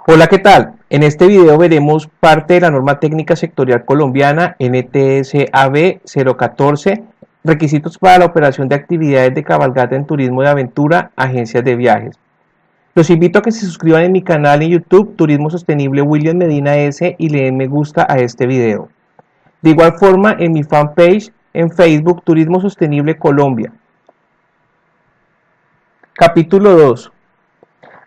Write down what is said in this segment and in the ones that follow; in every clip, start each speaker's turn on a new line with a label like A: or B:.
A: Hola, ¿qué tal? En este video veremos parte de la norma técnica sectorial colombiana NTS-AB 014, requisitos para la operación de actividades de cabalgata en turismo de aventura, agencias de viajes. Los invito a que se suscriban en mi canal en YouTube, Turismo Sostenible William Medina S, y le den me gusta a este video. De igual forma, en mi fanpage en Facebook, Turismo Sostenible Colombia. Capítulo 2.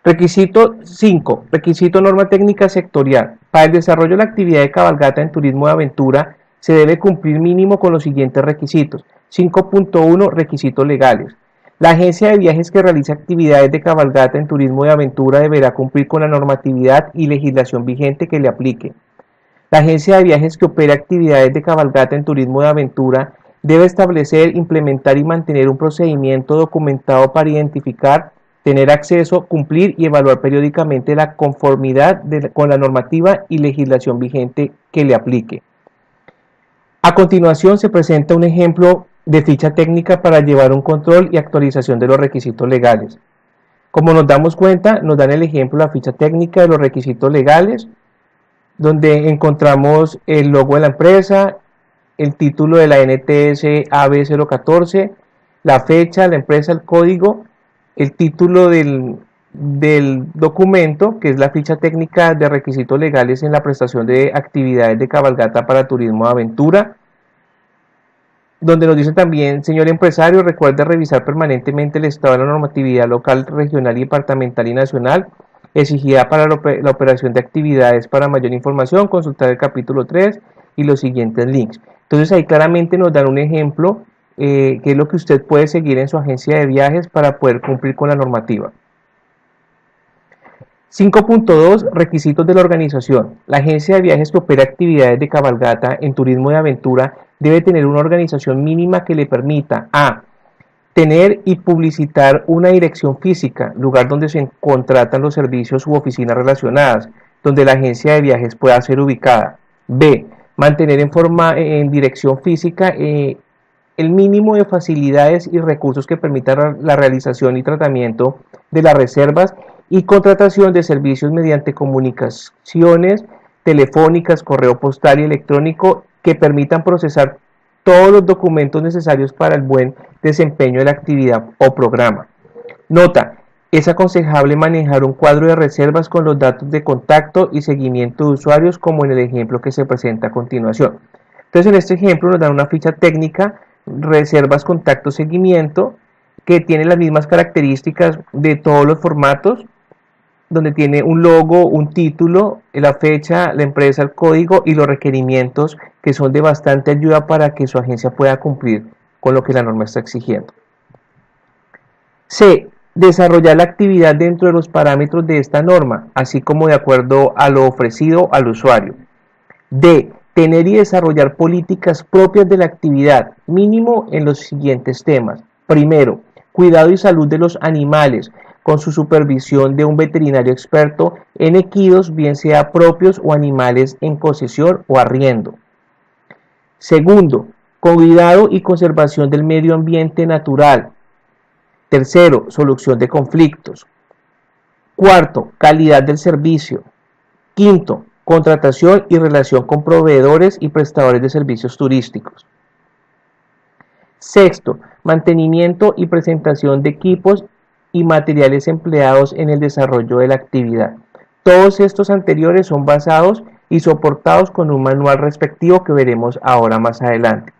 A: Requisito 5. Requisito norma técnica sectorial. Para el desarrollo de la actividad de cabalgata en turismo de aventura se debe cumplir mínimo con los siguientes requisitos. 5.1. Requisitos legales. La agencia de viajes que realiza actividades de cabalgata en turismo de aventura deberá cumplir con la normatividad y legislación vigente que le aplique. La agencia de viajes que opera actividades de cabalgata en turismo de aventura debe establecer, implementar y mantener un procedimiento documentado para identificar, tener acceso, cumplir y evaluar periódicamente la conformidad con la normativa y legislación vigente que le aplique. A continuación se presenta un ejemplo de ficha técnica para llevar un control y actualización de los requisitos legales. Como nos damos cuenta, nos dan el ejemplo de la ficha técnica de los requisitos legales, donde encontramos el logo de la empresa, el título de la NTS AB 014, la fecha, la empresa, el código, el título del documento, que es la ficha técnica de requisitos legales en la prestación de actividades de cabalgata para turismo de aventura, donde nos dice también: señor empresario, recuerde revisar permanentemente el estado de la normatividad local, regional, departamental y nacional exigida para la operación de actividades. Para mayor información, consultar el capítulo 3 y los siguientes links. Entonces ahí claramente nos dan un ejemplo que es lo que usted puede seguir en su agencia de viajes para poder cumplir con la normativa. 5.2. Requisitos de la organización. La agencia de viajes que opera actividades de cabalgata en turismo de aventura debe tener una organización mínima que le permita a tener y publicitar una dirección física, lugar donde se contratan los servicios u oficinas relacionadas, donde la agencia de viajes pueda ser ubicada. B. Mantener en dirección física el mínimo de facilidades y recursos que permitan la realización y tratamiento de las reservas y contratación de servicios mediante comunicaciones telefónicas, correo postal y electrónico que permitan procesar todos los documentos necesarios para el buen desempeño de la actividad o programa. Nota: es aconsejable manejar un cuadro de reservas con los datos de contacto y seguimiento de usuarios, como en el ejemplo que se presenta a continuación. Entonces, en este ejemplo nos dan una ficha técnica, reservas, contacto, seguimiento, que tiene las mismas características de todos los formatos, donde tiene un logo, un título, la fecha, la empresa, el código y los requerimientos, que son de bastante ayuda para que su agencia pueda cumplir con lo que la norma está exigiendo. C. Desarrollar la actividad dentro de los parámetros de esta norma, así como de acuerdo a lo ofrecido al usuario. D. Tener y desarrollar políticas propias de la actividad, mínimo en los siguientes temas. Primero, cuidado y salud de los animales, con su supervisión de un veterinario experto en equidos, bien sea propios o animales en posesión o arriendo. Segundo, cuidado y conservación del medio ambiente natural. Tercero, solución de conflictos. Cuarto, calidad del servicio. Quinto, contratación y relación con proveedores y prestadores de servicios turísticos. Sexto, mantenimiento y presentación de equipos y materiales empleados en el desarrollo de la actividad. Todos estos anteriores son basados y soportados con un manual respectivo que veremos ahora más adelante.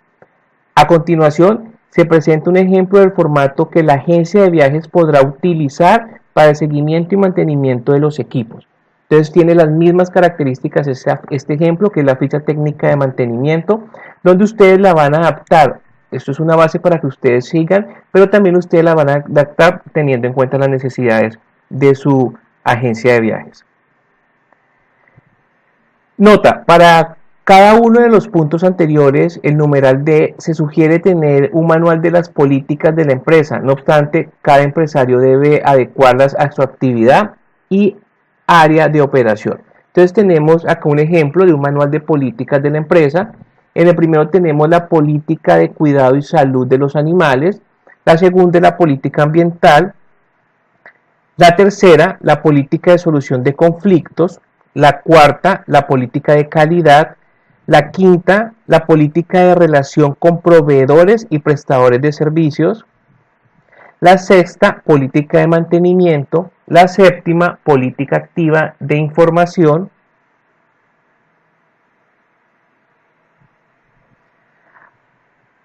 A: A continuación, se presenta un ejemplo del formato que la agencia de viajes podrá utilizar para el seguimiento y mantenimiento de los equipos. Entonces tiene las mismas características este ejemplo, que es la ficha técnica de mantenimiento, donde ustedes la van a adaptar. Esto es una base para que ustedes sigan, pero también ustedes la van a adaptar teniendo en cuenta las necesidades de su agencia de viajes. Nota: para cada uno de los puntos anteriores, el numeral D, se sugiere tener un manual de las políticas de la empresa. No obstante, cada empresario debe adecuarlas a su actividad y área de operación. Entonces tenemos acá un ejemplo de un manual de políticas de la empresa. En el primero tenemos la política de cuidado y salud de los animales, la segunda es la política ambiental, La tercera, la política de solución de conflictos. La cuarta, la política de calidad. La quinta, la política de relación con proveedores y prestadores de servicios. La sexta, política de mantenimiento. La séptima, política activa de información.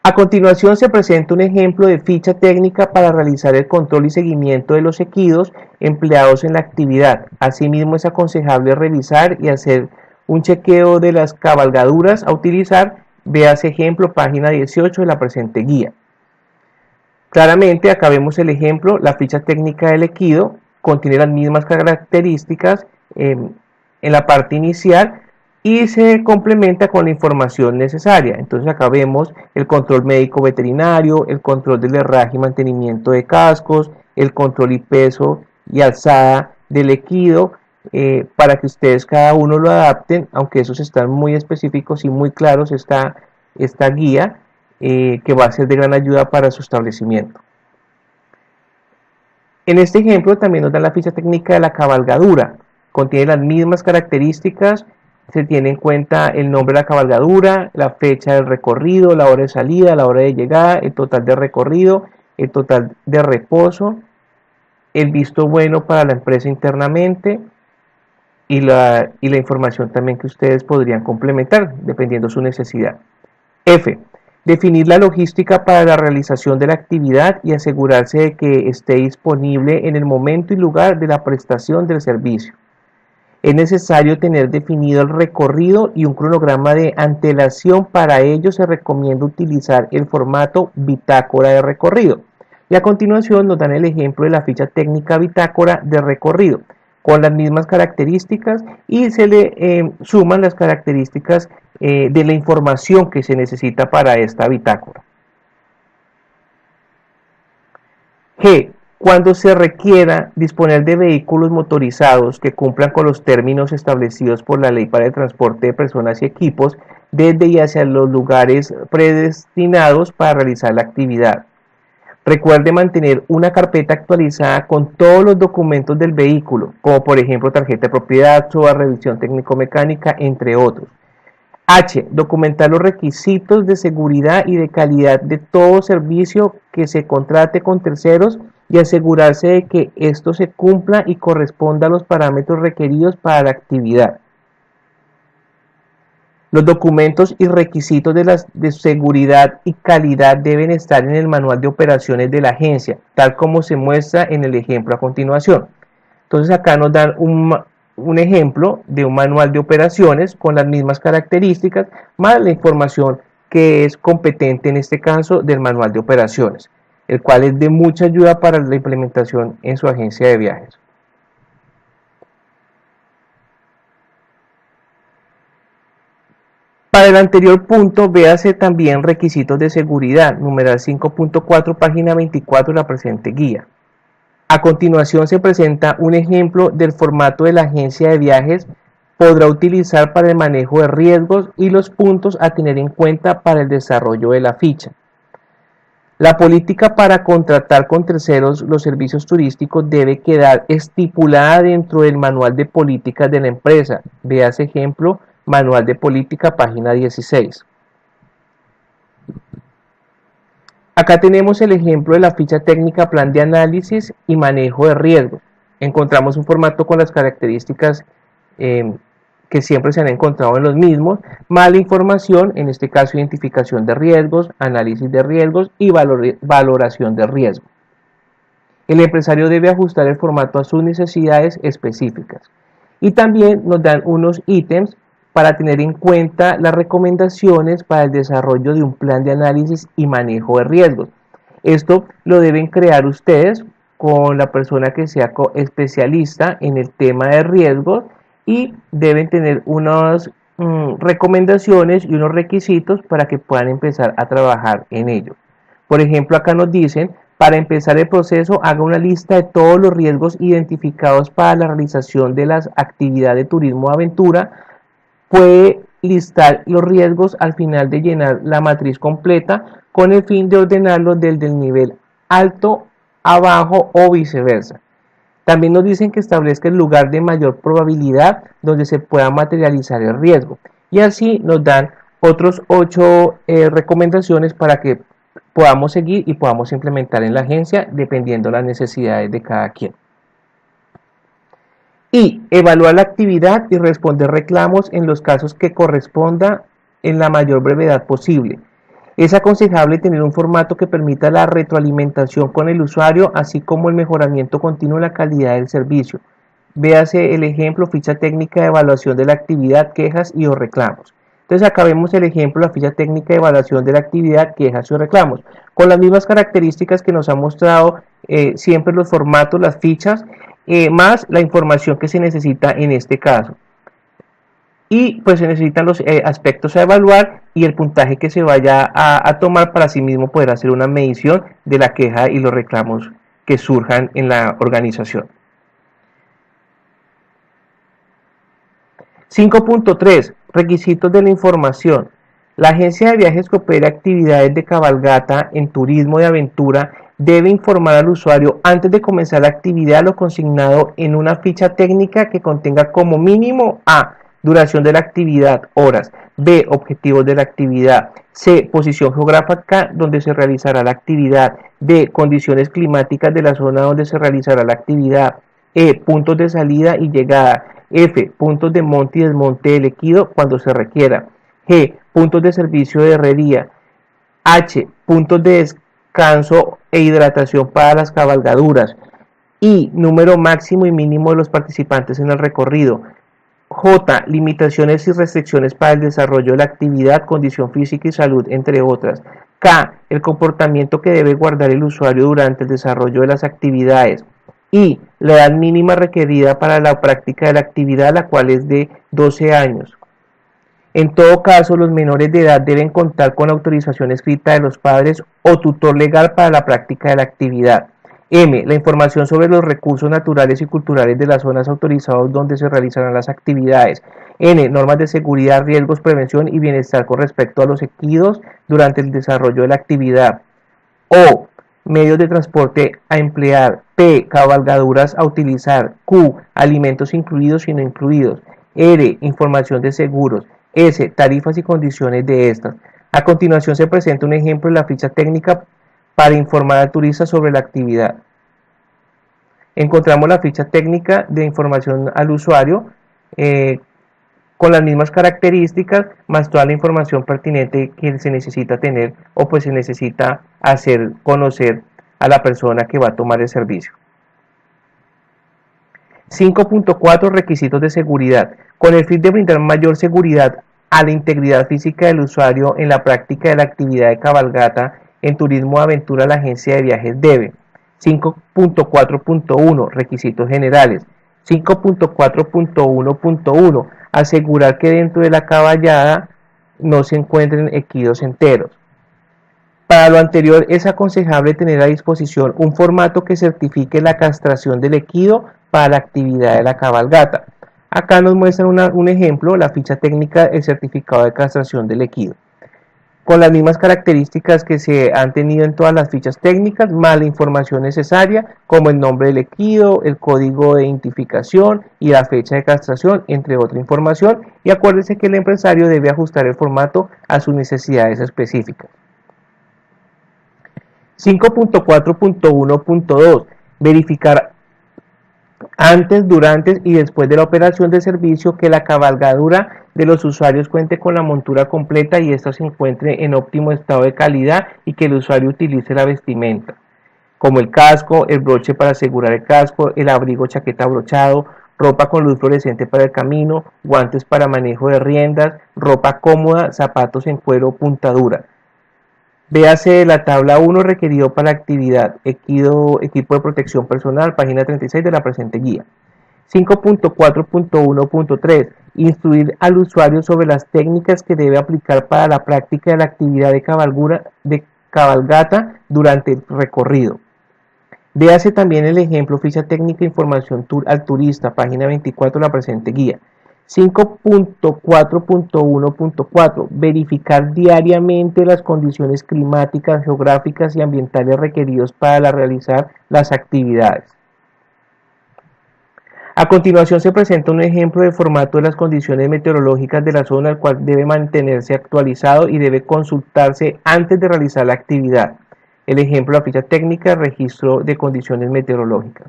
A: A continuación se presenta un ejemplo de ficha técnica para realizar el control y seguimiento de los equidos empleados en la actividad. Asimismo, es aconsejable revisar y hacer un chequeo de las cabalgaduras a utilizar. Véase ejemplo, página 18 de la presente guía. Claramente, acá vemos el ejemplo, la ficha técnica del equido contiene las mismas características en la parte inicial y se complementa con la información necesaria. Entonces acá vemos el control médico veterinario, el control del herraje y mantenimiento de cascos, el control y peso y alzada del equido, para que ustedes cada uno lo adapten, aunque esos están muy específicos y muy claros esta guía, que va a ser de gran ayuda para su establecimiento. En este ejemplo también nos da la ficha técnica de la cabalgadura, contiene las mismas características. Se tiene en cuenta el nombre de la cabalgadura, la fecha del recorrido, la hora de salida, la hora de llegada, el total de recorrido, el total de reposo, el visto bueno para la empresa internamente y la información también que ustedes podrían complementar dependiendo de su necesidad. F. Definir la logística para la realización de la actividad y asegurarse de que esté disponible en el momento y lugar de la prestación del servicio. Es necesario tener definido el recorrido y un cronograma de antelación. Para ello se recomienda utilizar el formato bitácora de recorrido. Y a continuación nos dan el ejemplo de la ficha técnica bitácora de recorrido, con las mismas características y se le suman las características de la información que se necesita para esta bitácora. G. Cuando se requiera disponer de vehículos motorizados que cumplan con los términos establecidos por la Ley para el Transporte de Personas y Equipos desde y hacia los lugares predestinados para realizar la actividad. Recuerde mantener una carpeta actualizada con todos los documentos del vehículo, como por ejemplo tarjeta de propiedad, SOA, revisión técnico-mecánica, entre otros. H. Documentar los requisitos de seguridad y de calidad de todo servicio que se contrate con terceros y asegurarse de que esto se cumpla y corresponda a los parámetros requeridos para la actividad. Los documentos y requisitos de seguridad y calidad deben estar en el manual de operaciones de la agencia, tal como se muestra en el ejemplo a continuación. Entonces acá nos dan un ejemplo de un manual de operaciones con las mismas características, más la información que es competente en este caso del manual de operaciones, el cual es de mucha ayuda para la implementación en su agencia de viajes. Para el anterior punto, véase también requisitos de seguridad, numeral 5.4, página 24 de la presente guía. A continuación se presenta un ejemplo del formato de la agencia de viajes. Podrá utilizar para el manejo de riesgos y los puntos a tener en cuenta para el desarrollo de la ficha. La política para contratar con terceros los servicios turísticos debe quedar estipulada dentro del manual de políticas de la empresa. Véase ejemplo, manual de política, página 16. Acá tenemos el ejemplo de la ficha técnica plan de análisis y manejo de riesgos. Encontramos un formato con las características que siempre se han encontrado en los mismos, más la información, en este caso identificación de riesgos, análisis de riesgos y valoración de riesgo. El empresario debe ajustar el formato a sus necesidades específicas. Y también nos dan unos ítems para tener en cuenta las recomendaciones para el desarrollo de un plan de análisis y manejo de riesgos. Esto lo deben crear ustedes con la persona que sea especialista en el tema de riesgos y deben tener unas recomendaciones y unos requisitos para que puedan empezar a trabajar en ello. Por ejemplo, acá nos dicen, para empezar el proceso, haga una lista de todos los riesgos identificados para la realización de las actividades de turismo de aventura. Puede listar los riesgos al final de llenar la matriz completa con el fin de ordenarlos del nivel alto a bajo o viceversa. También nos dicen que establezca el lugar de mayor probabilidad donde se pueda materializar el riesgo. Y así nos dan otros 8 recomendaciones para que podamos seguir y podamos implementar en la agencia dependiendo de las necesidades de cada quien. Y evaluar la actividad y responder reclamos en los casos que corresponda en la mayor brevedad posible. Es aconsejable tener un formato que permita la retroalimentación con el usuario, así como el mejoramiento continuo en la calidad del servicio. Véase el ejemplo, ficha técnica de evaluación de la actividad, quejas y o reclamos. Entonces acá vemos el ejemplo, la ficha técnica de evaluación de la actividad, quejas y reclamos. Con las mismas características que nos ha mostrado siempre los formatos, las fichas, más la información que se necesita en este caso. Y pues se necesitan los aspectos a evaluar y el puntaje que se vaya a tomar para así mismo poder hacer una medición de la queja y los reclamos que surjan en la organización. 5.3. Requisitos de la información. La agencia de viajes que opera actividades de cabalgata en turismo de aventura debe informar al usuario antes de comenzar la actividad lo consignado en una ficha técnica que contenga como mínimo a. Duración de la actividad, horas. B. Objetivos de la actividad. C. Posición geográfica donde se realizará la actividad. D. Condiciones climáticas de la zona donde se realizará la actividad. E. Puntos de salida y llegada. F. Puntos de monte y desmonte del equido cuando se requiera. G. Puntos de servicio de herrería. H. Puntos de descanso e hidratación para las cabalgaduras. I. Número máximo y mínimo de los participantes en el recorrido. J. Limitaciones y restricciones para el desarrollo de la actividad, condición física y salud, entre otras. K. El comportamiento que debe guardar el usuario durante el desarrollo de las actividades. Y la edad mínima requerida para la práctica de la actividad, la cual es de 12 años. En todo caso, los menores de edad deben contar con autorización escrita de los padres o tutor legal para la práctica de la actividad. M. La información sobre los recursos naturales y culturales de las zonas autorizadas donde se realizarán las actividades. N. Normas de seguridad, riesgos, prevención y bienestar con respecto a los equidos durante el desarrollo de la actividad. O. Medios de transporte a emplear. P. Cabalgaduras a utilizar. Q. Alimentos incluidos y no incluidos. R. Información de seguros. S. Tarifas y condiciones de estas. A continuación se presenta un ejemplo de la ficha técnica para informar al turista sobre la actividad. Encontramos la ficha técnica de información al usuario con las mismas características, más toda la información pertinente que se necesita tener o pues se necesita hacer conocer a la persona que va a tomar el servicio. 5.4 Requisitos de seguridad. Con el fin de brindar mayor seguridad a la integridad física del usuario en la práctica de la actividad de cabalgata en turismo de aventura, la agencia de viajes debe. 5.4.1 Requisitos generales. 5.4.1.1 Asegurar que dentro de la caballada no se encuentren equidos enteros. Para lo anterior es aconsejable tener a disposición un formato que certifique la castración del equido para la actividad de la cabalgata. Acá nos muestran un ejemplo, la ficha técnica del certificado de castración del equido. Con las mismas características que se han tenido en todas las fichas técnicas, más la información necesaria, como el nombre del equido, el código de identificación y la fecha de castración, entre otra información. Y acuérdense que el empresario debe ajustar el formato a sus necesidades específicas. 5.4.1.2 Verificar antes, durante y después de la operación de servicio que la cabalgadura de los usuarios cuente con la montura completa y ésta se encuentre en óptimo estado de calidad y que el usuario utilice la vestimenta, como el casco, el broche para asegurar el casco, el abrigo, chaqueta abrochado, ropa con luz fluorescente para el camino, guantes para manejo de riendas, ropa cómoda, zapatos en cuero, puntadura. Véase la tabla 1 requerido para la actividad, equipo de protección personal, página 36 de la presente guía. 5.4.1.3 Instruir al usuario sobre las técnicas que debe aplicar para la práctica de la actividad de cabalgata durante el recorrido. Véase también el ejemplo ficha técnica e información al turista, página 24 de la presente guía. 5.4.1.4 Verificar diariamente las condiciones climáticas, geográficas y ambientales requeridos para realizar las actividades. A continuación se presenta un ejemplo de formato de las condiciones meteorológicas de la zona, el cual debe mantenerse actualizado y debe consultarse antes de realizar la actividad. El ejemplo, la ficha técnica de registro de condiciones meteorológicas.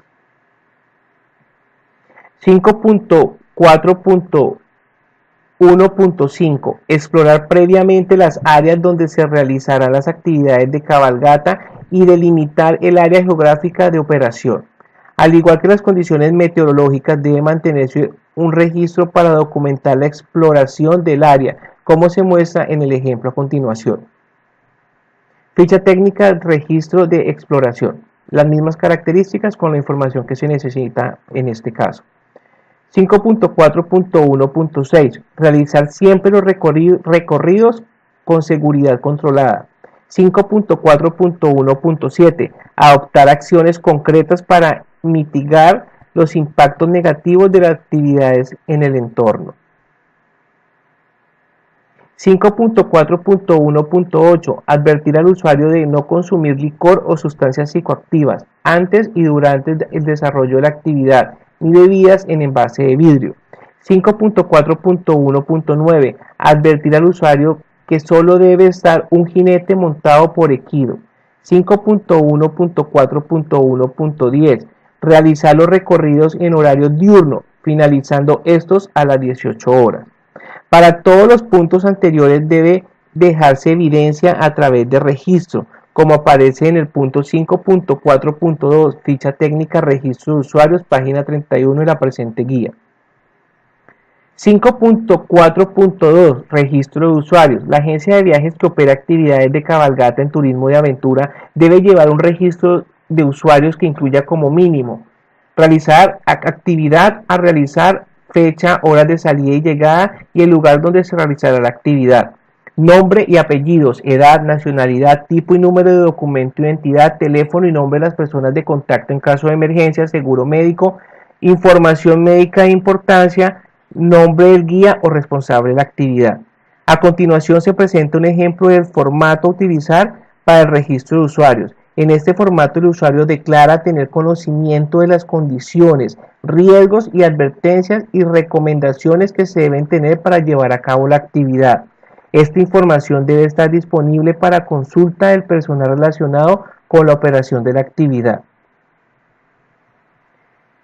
A: 5.4.1.5. Explorar previamente las áreas donde se realizarán las actividades de cabalgata y delimitar el área geográfica de operación. Al igual que las condiciones meteorológicas, debe mantenerse un registro para documentar la exploración del área, como se muestra en el ejemplo a continuación. Ficha técnica, registro de exploración. Las mismas características con la información que se necesita en este caso. 5.4.1.6. Realizar siempre los recorridos con seguridad controlada. 5.4.1.7. Adoptar acciones concretas para mitigar los impactos negativos de las actividades en el entorno. 5.4.1.8. Advertir al usuario de no consumir licor o sustancias psicoactivas antes y durante el desarrollo de la actividad, ni bebidas en envase de vidrio. 5.4.1.9. Advertir al usuario que solo debe estar un jinete montado por equido. 5.1.4.1.10. Realizar los recorridos en horario diurno, finalizando estos a las 18 horas. Para todos los puntos anteriores debe dejarse evidencia a través de registro, como aparece en el punto 5.4.2, ficha técnica registro de usuarios, página 31 de la presente guía. 5.4.2 Registro de usuarios. La agencia de viajes que opera actividades de cabalgata en turismo de aventura debe llevar un registro de usuarios que incluya como mínimo realizar actividad a realizar, fecha, horas de salida y llegada y el lugar donde se realizará la actividad. Nombre y apellidos, edad, nacionalidad, tipo y número de documento de identidad, teléfono y nombre de las personas de contacto en caso de emergencia, seguro médico, información médica de importancia, nombre del guía o responsable de la actividad. A continuación se presenta un ejemplo del formato a utilizar para el registro de usuarios. En este formato el usuario declara tener conocimiento de las condiciones, riesgos y advertencias y recomendaciones que se deben tener para llevar a cabo la actividad. Esta información debe estar disponible para consulta del personal relacionado con la operación de la actividad.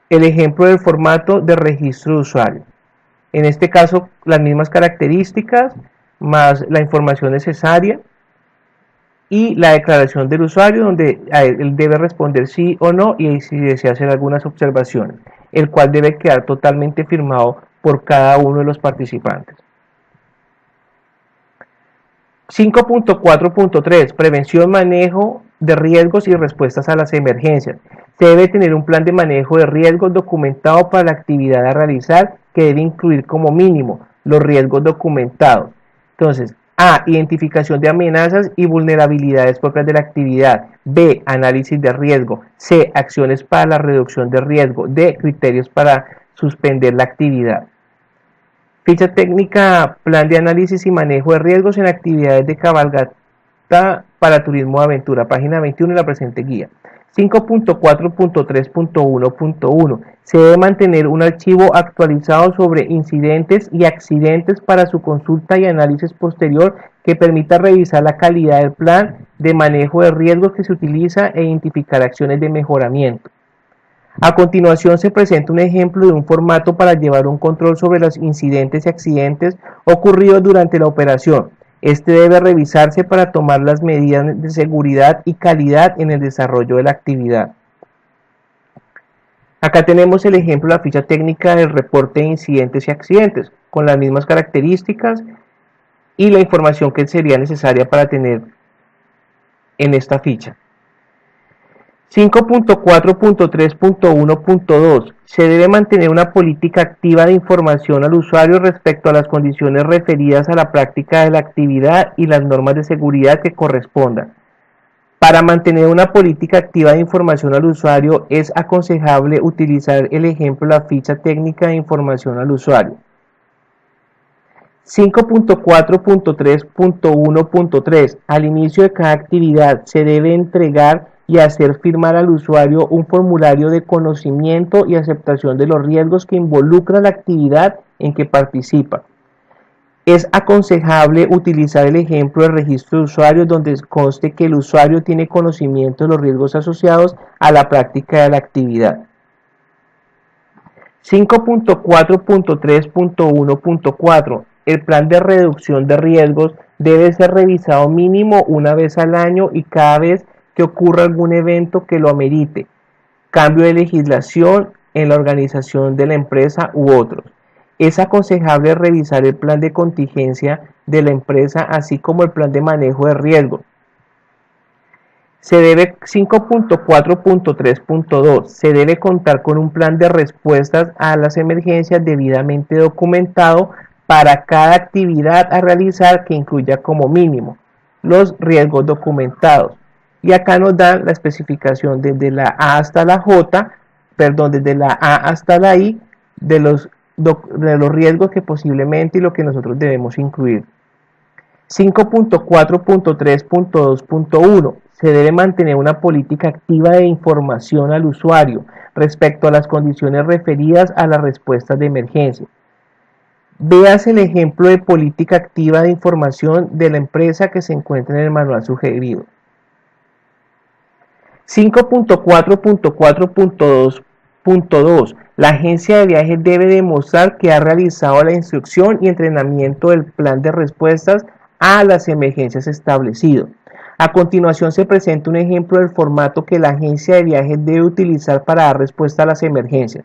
A: El ejemplo del formato de registro de usuario. En este caso, las mismas características más la información necesaria y la declaración del usuario, donde él debe responder sí o no y si desea hacer algunas observaciones, el cual debe quedar totalmente firmado por cada uno de los participantes. 5.4.3 Prevención, manejo de riesgos y respuestas a las emergencias. Se debe tener un plan de manejo de riesgos documentado para la actividad a realizar, que debe incluir como mínimo los riesgos documentados. Entonces, A. Identificación de amenazas y vulnerabilidades propias de la actividad. B. Análisis de riesgo. C. Acciones para la reducción de riesgo. D. Criterios para suspender la actividad. Ficha técnica, plan de análisis y manejo de riesgos en actividades de cabalgata para turismo de aventura, página 21 de la presente guía. 5.4.3.1.1. Se debe mantener un archivo actualizado sobre incidentes y accidentes para su consulta y análisis posterior que permita revisar la calidad del plan de manejo de riesgos que se utiliza e identificar acciones de mejoramiento. A continuación se presenta un ejemplo de un formato para llevar un control sobre los incidentes y accidentes ocurridos durante la operación. Este debe revisarse para tomar las medidas de seguridad y calidad en el desarrollo de la actividad. Acá tenemos el ejemplo de la ficha técnica del reporte de incidentes y accidentes, con las mismas características y la información que sería necesaria para tener en esta ficha. 5.4.3.1.2 Se debe mantener una política activa de información al usuario respecto a las condiciones referidas a la práctica de la actividad y las normas de seguridad que correspondan. Para mantener una política activa de información al usuario es aconsejable utilizar el ejemplo de la ficha técnica de información al usuario. 5.4.3.1.3 Al inicio de cada actividad se debe entregar y hacer firmar al usuario un formulario de conocimiento y aceptación de los riesgos que involucra la actividad en que participa. Es aconsejable utilizar el ejemplo de registro de usuarios donde conste que el usuario tiene conocimiento de los riesgos asociados a la práctica de la actividad. 5.4.3.1.4. El plan de reducción de riesgos debe ser revisado mínimo una vez al año y cada vez que ocurra algún evento que lo amerite, cambio de legislación en la organización de la empresa u otros. Es aconsejable revisar el plan de contingencia de la empresa así como el plan de manejo de riesgos. 5.4.3.2. Se debe contar con un plan de respuestas a las emergencias debidamente documentado para cada actividad a realizar que incluya como mínimo los riesgos documentados. Y acá nos dan la especificación desde la A hasta la J, desde la A hasta la I de los riesgos que posiblemente y lo que nosotros debemos incluir. 5.4.3.2.1. Se debe mantener una política activa de información al usuario respecto a las condiciones referidas a las respuestas de emergencia. Veas el ejemplo de política activa de información de la empresa que se encuentra en el manual sugerido. 5.4.4.2. La agencia de viajes debe demostrar que ha realizado la instrucción y entrenamiento del plan de respuestas a las emergencias establecido. A continuación se presenta un ejemplo del formato que la agencia de viajes debe utilizar para dar respuesta a las emergencias.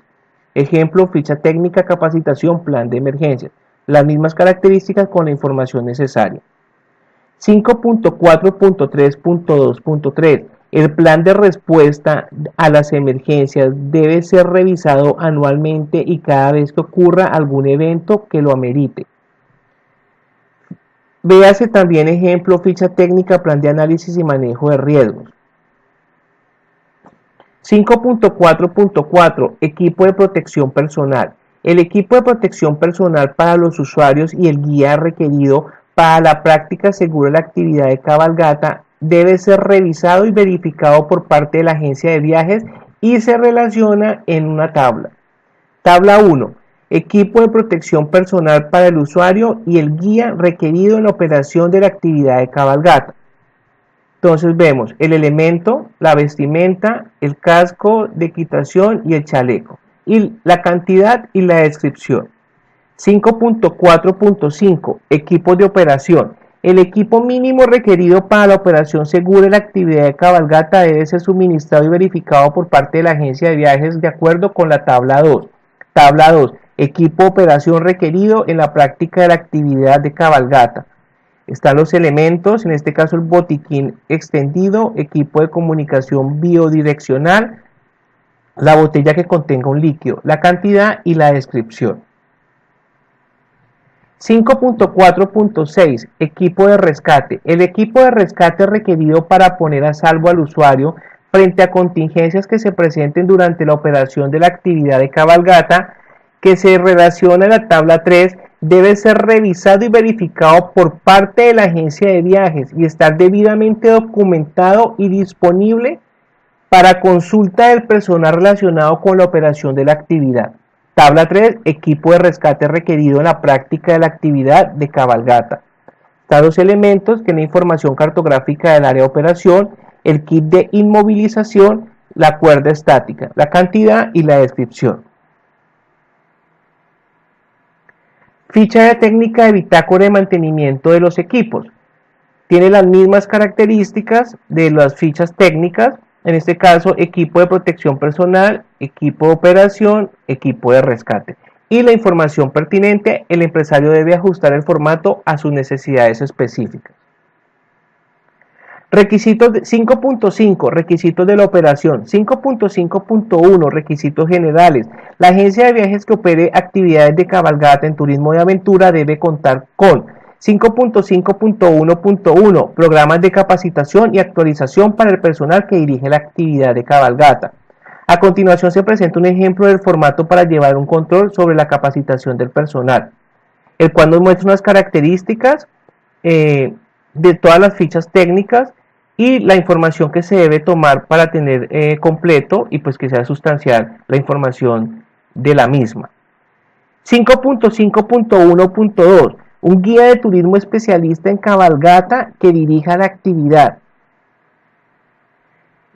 A: Ejemplo, ficha técnica, capacitación, plan de emergencias. Las mismas características con la información necesaria. 5.4.3.2.3. El plan de respuesta a las emergencias debe ser revisado anualmente y cada vez que ocurra algún evento que lo amerite. Véase también ejemplo, ficha técnica, plan de análisis y manejo de riesgos. 5.4.4. Equipo de protección personal. El equipo de protección personal para los usuarios y el guía requerido para la práctica segura de la actividad de cabalgata debe ser revisado y verificado por parte de la agencia de viajes y se relaciona en una tabla. Tabla 1. Equipo de protección personal para el usuario y el guía requerido en la operación de la actividad de cabalgata. Entonces vemos el elemento, la vestimenta, el casco de equitación y el chaleco. Y la cantidad y la descripción. 5.4.5. Equipos de operación. El equipo mínimo requerido para la operación segura de la actividad de cabalgata debe ser suministrado y verificado por parte de la agencia de viajes de acuerdo con la tabla 2. Tabla 2. Equipo de operación requerido en la práctica de la actividad de cabalgata. Están los elementos, en este caso el botiquín extendido, equipo de comunicación bidireccional, la botella que contenga un líquido, la cantidad y la descripción. 5.4.6. Equipo de rescate. El equipo de rescate requerido para poner a salvo al usuario frente a contingencias que se presenten durante la operación de la actividad de cabalgata que se relaciona a la tabla 3 debe ser revisado y verificado por parte de la agencia de viajes y estar debidamente documentado y disponible para consulta del personal relacionado con la operación de la actividad. Tabla 3. Equipo de rescate requerido en la práctica de la actividad de cabalgata. Están los elementos que es la información cartográfica del área de operación, el kit de inmovilización, la cuerda estática, la cantidad y la descripción. Ficha de técnica de bitácora de mantenimiento de los equipos. Tiene las mismas características de las fichas técnicas, en este caso equipo de protección personal, equipo de operación, equipo de rescate. Y la información pertinente, el empresario debe ajustar el formato a sus necesidades específicas. Requisitos 5.5. Requisitos de la operación. 5.5.1. Requisitos generales. La agencia de viajes que opere actividades de cabalgata en turismo de aventura debe contar con 5.5.1.1. Programas de capacitación y actualización para el personal que dirige la actividad de cabalgata. A continuación se presenta un ejemplo del formato para llevar un control sobre la capacitación del personal, el cual nos muestra unas características de todas las fichas técnicas y la información que se debe tomar para tener completo y pues que sea sustancial la información de la misma. 5.5.1.2 Un guía de turismo especialista en cabalgata que dirija la actividad.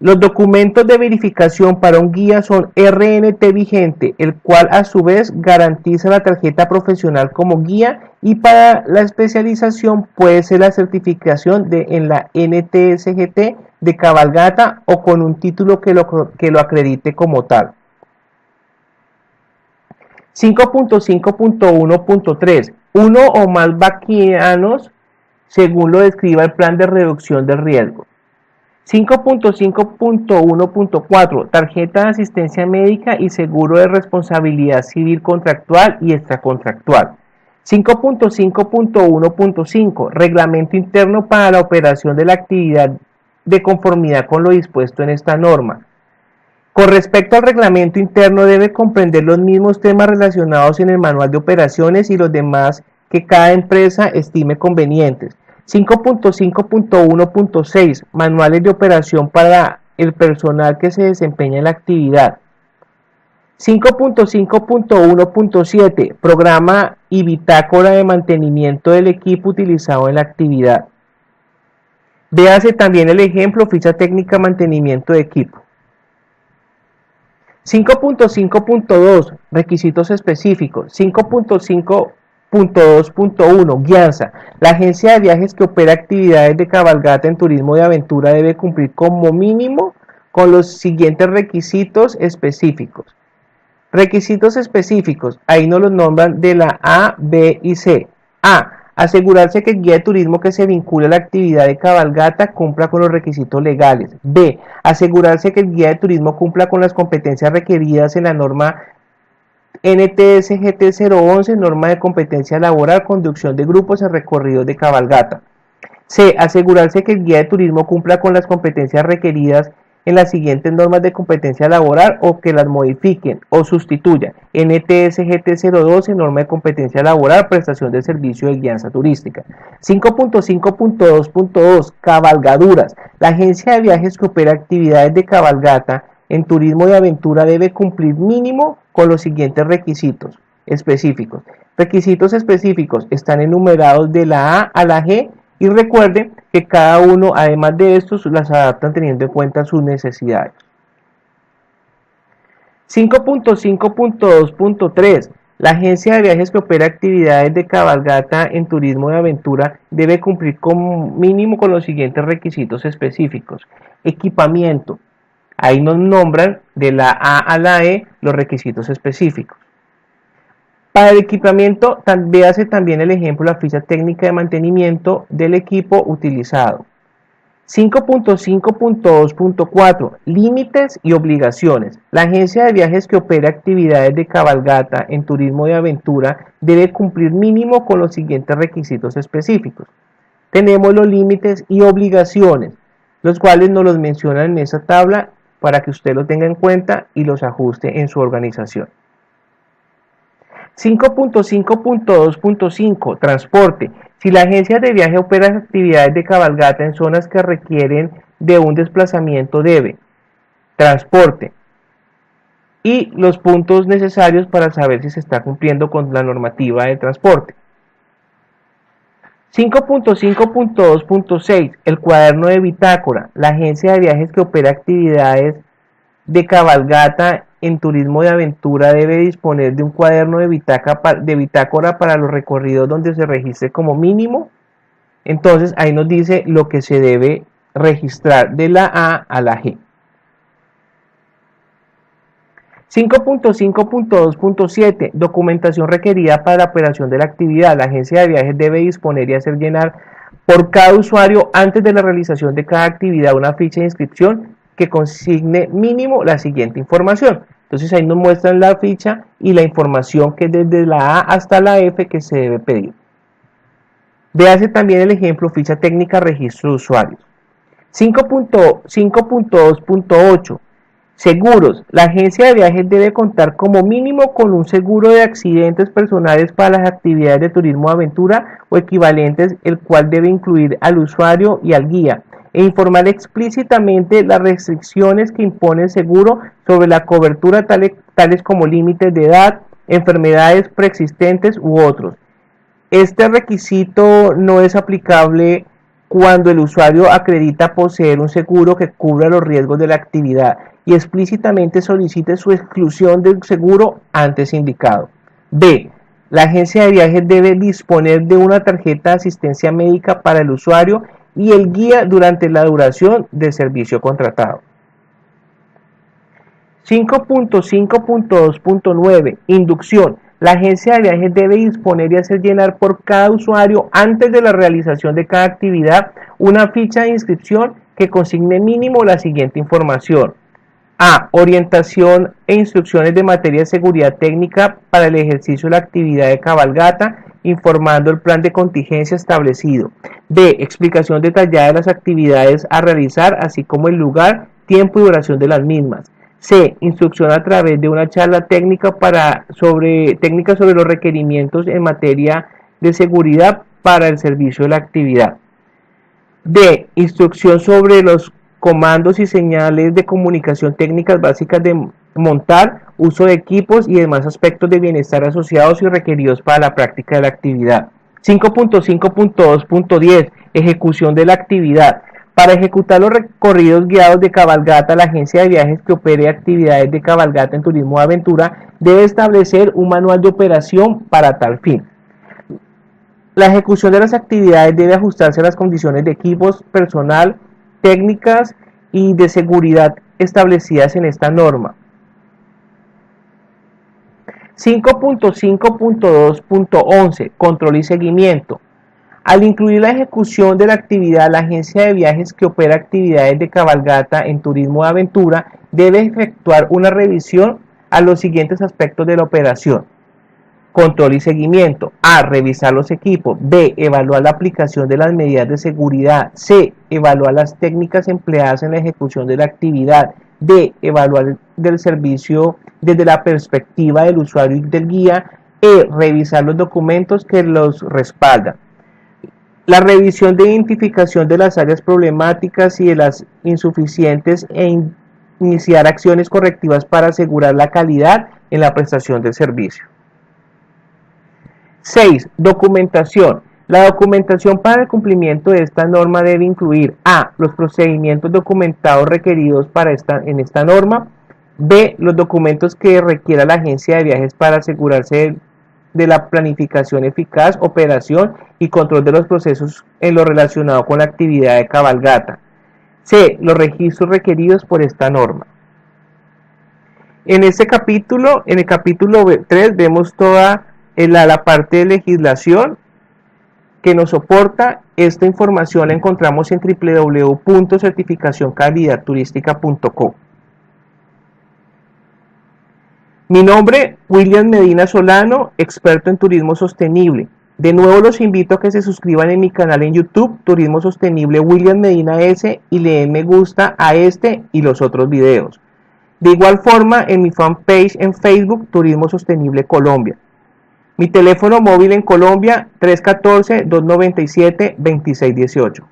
A: Los documentos de verificación para un guía son RNT vigente, el cual a su vez garantiza la tarjeta profesional como guía, y para la especialización puede ser la certificación en la NTSGT de cabalgata o con un título que lo acredite como tal. 5.5.1.3 Uno o más vaquianos según lo describa el plan de reducción del riesgo. 5.5.1.4 Tarjeta de asistencia médica y seguro de responsabilidad civil contractual y extracontractual. 5.5.1.5 Reglamento interno para la operación de la actividad de conformidad con lo dispuesto en esta norma. Con respecto al reglamento interno, debe comprender los mismos temas relacionados en el manual de operaciones y los demás que cada empresa estime convenientes. 5.5.1.6 Manuales de operación para el personal que se desempeña en la actividad. 5.5.1.7 Programa y bitácora de mantenimiento del equipo utilizado en la actividad. Véase también el ejemplo, ficha técnica mantenimiento de equipo. 5.5.2 Requisitos específicos. 5.5.2.1 Guianza. La agencia de viajes que opera actividades de cabalgata en turismo de aventura debe cumplir como mínimo con los siguientes requisitos específicos. Requisitos específicos, ahí nos los nombran de la A, B y C. A. Asegurarse que el guía de turismo que se vincule a la actividad de cabalgata cumpla con los requisitos legales. B. Asegurarse que el guía de turismo cumpla con las competencias requeridas en la norma NTSGT 011, norma de competencia laboral, conducción de grupos en recorridos de cabalgata. C. Asegurarse que el guía de turismo cumpla con las competencias requeridas en las siguientes normas de competencia laboral o que las modifiquen o sustituyan. NTSGT 012, norma de competencia laboral, prestación de servicio de guianza turística. 5.5.2.2 Cabalgaduras. La agencia de viajes que opera actividades de cabalgata en turismo de aventura debe cumplir mínimo con los siguientes requisitos específicos. Requisitos específicos están enumerados de la A a la G. Y recuerden que cada uno, además de estos, las adaptan teniendo en cuenta sus necesidades. 5.5.2.3 La agencia de viajes que opera actividades de cabalgata en turismo de aventura debe cumplir como mínimo con los siguientes requisitos específicos. Equipamiento. Ahí nos nombran de la A a la E los requisitos específicos. Para el equipamiento, véase también el ejemplo, la ficha técnica de mantenimiento del equipo utilizado. 5.5.2.4 Límites y obligaciones. La agencia de viajes que opera actividades de cabalgata en turismo de aventura debe cumplir mínimo con los siguientes requisitos específicos. Tenemos los límites y obligaciones, los cuales nos los mencionan en esa tabla para que usted lo tenga en cuenta y los ajuste en su organización. 5.5.2.5 Transporte. Si la agencia de viaje opera actividades de cabalgata en zonas que requieren de un desplazamiento, debe transporte y los puntos necesarios para saber si se está cumpliendo con la normativa de transporte. 5.5.2.6 El cuaderno de bitácora. La agencia de viajes que opera actividades de cabalgata en turismo de aventura debe disponer de un cuaderno de bitácora para los recorridos donde se registre como mínimo. Entonces ahí nos dice lo que se debe registrar de la A a la G. 5.5.2.7 Documentación requerida para la operación de la actividad. La agencia de viajes debe disponer y hacer llenar por cada usuario antes de la realización de cada actividad una ficha de inscripción que consigne mínimo la siguiente información. Entonces ahí nos muestran la ficha y la información que desde la A hasta la F que se debe pedir. Véase también el ejemplo, ficha técnica, registro de usuarios. 5.2.8 Seguros. La agencia de viajes debe contar como mínimo con un seguro de accidentes personales para las actividades de turismo de aventura o equivalentes, el cual debe incluir al usuario y al guía. e informar explícitamente las restricciones que impone el seguro sobre la cobertura, tales como límites de edad, enfermedades preexistentes u otros. Este requisito no es aplicable cuando el usuario acredita poseer un seguro que cubra los riesgos de la actividad y explícitamente solicite su exclusión del seguro antes indicado. B. La agencia de viajes debe disponer de una tarjeta de asistencia médica para el usuario y el guía durante la duración del servicio contratado. 5.5.2.9 Inducción. La agencia de viajes debe disponer y hacer llenar por cada usuario antes de la realización de cada actividad una ficha de inscripción que consigne mínimo la siguiente información. A. Orientación e instrucciones de materia de seguridad técnica para el ejercicio de la actividad de cabalgata, informando el plan de contingencia establecido. B. Explicación detallada de las actividades a realizar, así como el lugar, tiempo y duración de las mismas. C. Instrucción a través de una charla técnica sobre los requerimientos en materia de seguridad para el servicio de la actividad. D. Instrucción sobre los comandos y señales de comunicación técnicas básicas de montar, uso de equipos y demás aspectos de bienestar asociados y requeridos para la práctica de la actividad. 5.5.2.10 Ejecución de la actividad. Para ejecutar los recorridos guiados de cabalgata, la agencia de viajes que opere actividades de cabalgata en turismo de aventura debe establecer un manual de operación para tal fin. La ejecución de las actividades debe ajustarse a las condiciones de equipos, personal, técnicas y de seguridad establecidas en esta norma. 5.5.2.11 Control y seguimiento. Al incluir la ejecución de la actividad, la agencia de viajes que opera actividades de cabalgata en turismo de aventura debe efectuar una revisión a los siguientes aspectos de la operación. Control y seguimiento. A. Revisar los equipos. B. Evaluar la aplicación de las medidas de seguridad. C. Evaluar las técnicas empleadas en la ejecución de la actividad. D. Evaluar del servicio desde la perspectiva del usuario y del guía. E. Revisar los documentos que los respaldan. La revisión de identificación de las áreas problemáticas y de las insuficientes e iniciar acciones correctivas para asegurar la calidad en la prestación del servicio. 6. Documentación. La documentación para el cumplimiento de esta norma debe incluir A. Los procedimientos documentados requeridos en esta norma. B. Los documentos que requiera la agencia de viajes para asegurarse de la planificación eficaz, operación y control de los procesos en lo relacionado con la actividad de cabalgata. C. Los registros requeridos por esta norma. En este capítulo, en el capítulo 3, vemos toda la parte de legislación que nos soporta. Esta información la encontramos en www.certificacioncalidadturística.com. Mi nombre, William Medina Solano, experto en turismo sostenible. De nuevo los invito a que se suscriban en mi canal en YouTube, Turismo Sostenible William Medina S, y le den me gusta a este y los otros videos. De igual forma, en mi fanpage en Facebook, Turismo Sostenible Colombia. Mi teléfono móvil en Colombia, 314-297-2618.